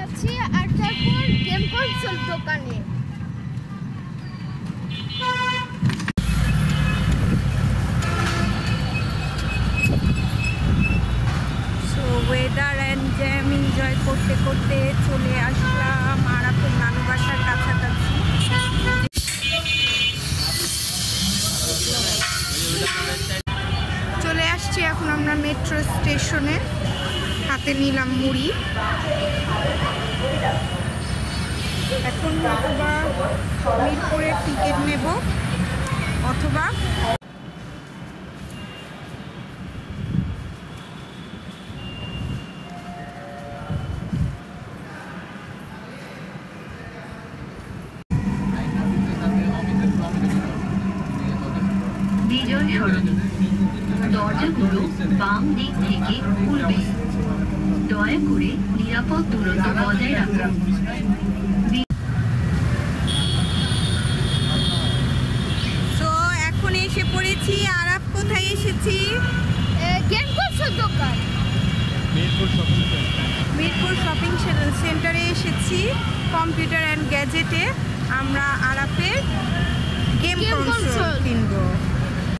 যাচ্ছি আর তারপর game console দোকানে। So weather and jam enjoy করতে করতে চলে আসলাম আরাফের নানু বাসার কাছাকাছি। চলে আসছি এখন আমরা মেট্রো স্টেশনে। হাতে নিলাম মুড়ি। এখন অথবা মিরপুরের টিকিট নেব অথবা বিজয় সরণি, দরজাগুলো বাম দিক থেকে খুলবে। দয়া করে নিরাপদ দূরত্ব বজায় রাখুন। সো এখন এসে পড়েছি। আরাফ কোথায় এসেছি? গেম কনসোল দোকান, মিরপুর শপিং সেন্টারে এসেছি। কম্পিউটার অ্যান্ড গ্যাজেটে আমরা আরাফের গেম কনসোল কিনবো।